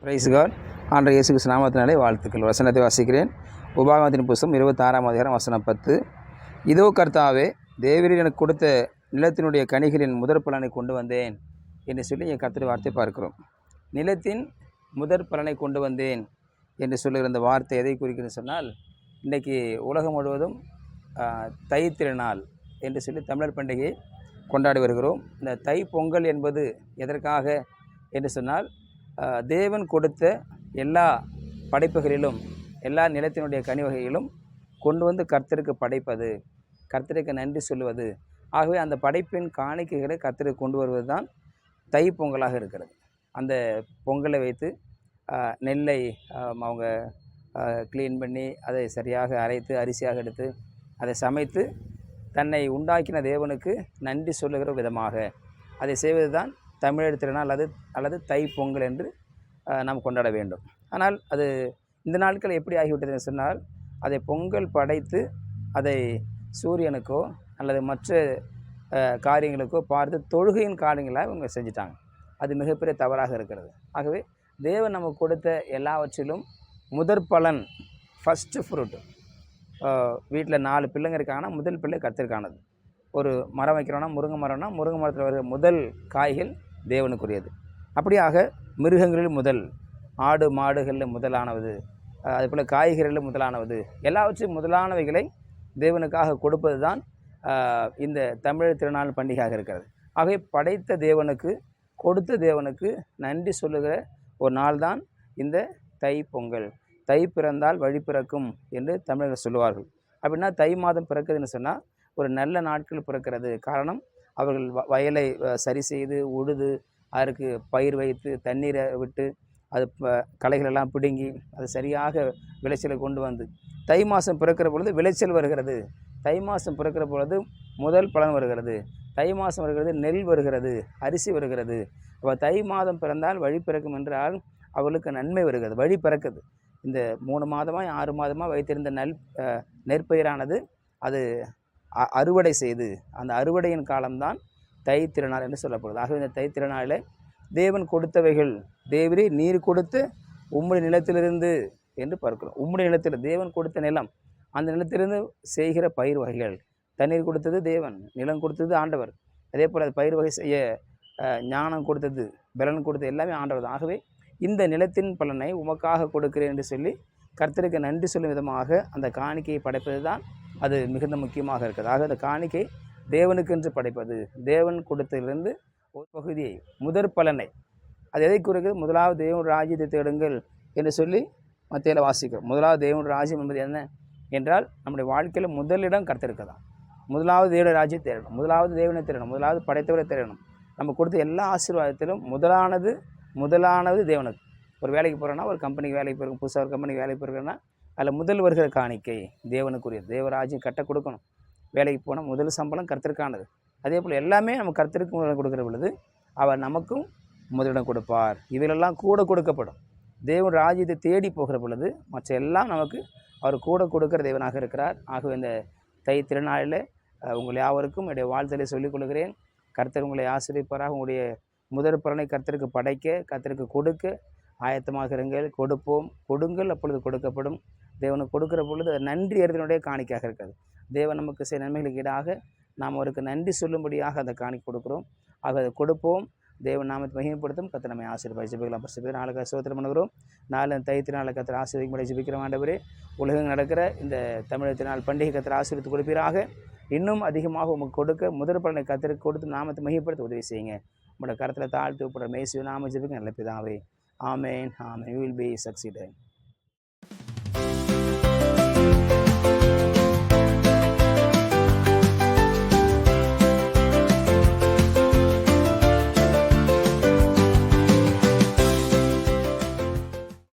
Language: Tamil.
Price God. ஆண்டவர் இயேசு கிறிஸ்து நாமத்தினாலே வாழ்த்துக்கள். வசனத்தை வாசிக்கிறேன். உபாகமத்தின் புஸ்தகம் 26ஆம் அதிகாரம் வசனம் 10. இதோ கர்த்தாவே, தேவரீர் எனக்கு கொடுத்த நிலத்தினுடைய கனிகளின் முதற் பலனை கொண்டு வந்தேன் என்று சொல்லி என் கர்த்தருடைய வார்த்தை பார்க்கிறோம். நிலத்தின் முதற் பலனை கொண்டு வந்தேன் என்று சொல்லுகிற இந்த வார்த்தை எதை குறிக்கிறது சொன்னால், இன்றைக்கி உலகம் முழுவதும் தை திருநாள் என்று சொல்லி தமிழர் பண்டிகையை கொண்டாடி வருகிறோம். இந்த தை பொங்கல் என்பது எதற்காக என்று சொன்னால், தேவன் கொடுத்த எல்லா படைப்புகளிலும் எல்லா நிலத்தினுடைய கனி வகைகளும் கொண்டு வந்து கர்த்தருக்கு படைப்பது, கர்த்தருக்கு நன்றி சொல்லுவது. ஆகவே அந்த படைப்பின் காணிக்கைகளை கர்த்தருக்கு கொண்டு வருவது தான் தை பொங்கலாக இருக்கிறது. அந்த பொங்கலை வைத்து நெல்லை அவங்க க்ளீன் பண்ணி அதை சரியாக அரைத்து அரிசியாக எடுத்து அதை சமைத்து தன்னை உண்டாக்கின தேவனுக்கு நன்றி சொல்லுகிற விதமாக அதை செய்வது தான் தமிழர் திருநாள் அல்லது தை பொங்கல் என்று நாம் கொண்டாட வேண்டும். ஆனால் அது இந்த நாட்கள் எப்படி ஆகிவிட்டதுன்னு சொன்னால், அதை பொங்கல் படைத்து அதை சூரியனுக்கோ அல்லது மற்ற காரியங்களுக்கோ பார்த்து தொழுகையின் காரியங்களாக இவங்க செஞ்சிட்டாங்க. அது மிகப்பெரிய தவறாக இருக்கிறது. ஆகவே தேவன் நமக்கு கொடுத்த எல்லாவற்றிலும் முதற் பலன், ஃபஸ்ட்டு ஃப்ரூட். வீட்டில் 4 பிள்ளைங்க இருக்காங்கன்னா முதல் பிள்ளை கர்த்தருக்கானது. ஒரு மரம் வைக்கிறோன்னா முருங்கை மரம்னா முருங்கை மரத்தில் வருகிற முதல் காய்கள் தேவனுக்குரியது. அப்படியாக மிருகங்களில் முதல், ஆடு மாடுகளில் முதலானது, அதுபோல் காய்கறிகளில் முதலானது, எல்லாவற்றையும் முதலானவைகளை தேவனுக்காக கொடுப்பது தான் இந்த தமிழர் திருநாள் பண்டிகையாக இருக்கிறது. ஆகவே படைத்த தேவனுக்கு, கொடுத்த தேவனுக்கு நன்றி சொல்லுகிற ஒரு நாள் தான் இந்த தை பொங்கல். தை பிறந்தால் வழி பிறக்கும் என்று தமிழர்கள் சொல்லுவார்கள். அப்படின்னா தை மாதம் பிறக்குதுன்னு சொன்னால் ஒரு நல்ல நாட்கள் பிறக்கிறது. காரணம், அவர்கள் வயலை சரி செய்து உழுது அதற்கு பயிர் வைத்து தண்ணீரை விட்டு அது களைகளெல்லாம் பிடுங்கி அது சரியாக விளைச்சலை கொண்டு வந்து தை மாதம் பிறக்கிற பொழுது விளைச்சல் வருகிறது. தை மாதம் பிறக்கிற பொழுது முதல் பலன் வருகிறது. தை மாதம் வருகிறது, நெல் வருகிறது, அரிசி வருகிறது. அப்போ தை மாதம் பிறந்தால் வழி பிறக்கும் என்றால் அவர்களுக்கு நன்மை வருகிறது, வழி பிறக்குது. இந்த 3 மாதமாக 6 மாதமாக வைத்திருந்த நெற்பயிரானது அது அறுவடை செய்து, அந்த அறுவடையின் காலம்தான் தை திருநாள் என்று சொல்லப்படுது. ஆகவே இந்த தை திருநாளில் தேவன் கொடுத்தவைகள், தேவரே நீர் கொடுத்து உம்முடைய நிலத்திலிருந்து என்று பார்க்கிறோம். உம்முடைய நிலத்தில் தேவன் கொடுத்த நிலம், அந்த நிலத்திலிருந்து செய்கிற பயிர் வகைகள். தண்ணீர் கொடுத்தது தேவன், நிலம் கொடுத்தது ஆண்டவர். அதே போல் அது பயிர் வகை செய்ய ஞானம் கொடுத்தது, பலன் கொடுத்தது எல்லாமே ஆண்டவர் தான். ஆகவே இந்த நிலத்தின் பலனை உமக்காக கொடுக்கிறேன் என்று சொல்லி கர்த்தருக்கு நன்றி சொல்லும் விதமாக அந்த காணிக்கையை படைப்பது தான் அது மிகுந்த முக்கியமாக இருக்குது. ஆக அந்த காணிக்கை தேவனுக்கென்று படைப்பது, தேவன் கொடுத்ததிலிருந்து ஒரு பகுதியை, முதற் பலனை. அது எதை குறிக்கிறது? முதலாவது தேவனுடைய ராஜ்யத்தை தேடுங்கள் என்று சொல்லி மத்தியில் வாசிக்கிறோம். முதலாவது தேவனுடைய ராஜ்யம் என்பது என்ன என்றால், நம்முடைய வாழ்க்கையில் முதலிடம் கர்த்தருக்கு தான். முதலாவது தேவனுடைய ராஜ்யத்தை தேடணும், முதலாவது தேவனை தேடணும், முதலாவது படைத்தவரை தேடணும். நம்ம கொடுத்த எல்லா ஆசீர்வாதத்திலும் முதலானது தேவனுக்கு. ஒரு வேலைக்கு போகிறோன்னா, ஒரு கம்பெனிக்கு வேலைக்கு போகிறோம், புதுசாக ஒரு கம்பெனிக்கு வேலைக்கு போகிறோன்னா அதில் முதல் வருகிற காணிக்கை தேவனுக்குரியது. தேவராஜ்யம் கட்ட கொடுக்கணும். வேலைக்கு போனால் முதல் சம்பளம் கர்த்தருக்கானது. அதே போல் எல்லாமே நம்ம கர்த்தருக்கு முதலிடம் கொடுக்குற பொழுது அவர் நமக்கும் முதலிடம் கொடுப்பார். இவையெல்லாம் கூட கொடுக்கப்படும். தேவன் ராஜ்யத்தை தேடி போகிற பொழுது மற்ற எல்லாம் நமக்கு அவர் கூட கொடுக்குற தேவனாக இருக்கிறார். ஆகவே இந்த தை திருநாளில் உங்கள் யாவருக்கும் என்னுடைய வாழ்த்தலை சொல்லிக் கொள்கிறேன். கர்த்தர் உங்களை ஆசீர்வதிப்பாராக. உங்களுடைய முதற் பலனை கர்த்தருக்கு படைக்க, கர்த்தருக்கு கொடுக்க ஆயத்தமாக இருங்கள். கொடுப்போம், கொடுங்கள், அப்பொழுது கொடுக்கப்படும். தேவனுக்கு கொடுக்குற பொழுது நன்றி அறிதனுடைய காணிக்கையாக இருக்கிறது. தேவன் நமக்கு செய்ய நன்மைகளுக்கு ஈடாக நாம் அவருக்கு நன்றி சொல்லும்படியாக அந்த காணிக்கை கொடுக்குறோம். ஆக அதை கொடுப்போம். தேவன் நாமத்தை மகிமைப்படுத்தும். கர்த்தர் நம்மை ஆசீர்வதிப்பார். ஜெபிக்கலாம். பரிசுத்தர் நாளுக்கு ஸ்தோத்திரம் பண்ணுகிறோம். நாலு தை திருநாளை கர்த்தர் ஆசீர்வதிக்கும்படி ஜெபிக்கிறோம். ஆண்டவரே, உலகம் நடக்கிற இந்த தமிழர் திருநாள் பண்டிகை கர்த்தர் ஆசீர்வதித்து கொடுப்பீராக. இன்னும் அதிகமாக உங்களுக்கு கொடுக்க முதற் பலனை கர்த்தருக்கு கொடுத்து நாமத்தை மகிமைப்படுத்த உதவி செய்யுங்க. உங்களோட கருத்தில் தாழ்த்து போடுற மேசிய நாம ஜெபிக்க நல்ல பிதாவே. ஆமேன், ஆமேன். You will be succeeded.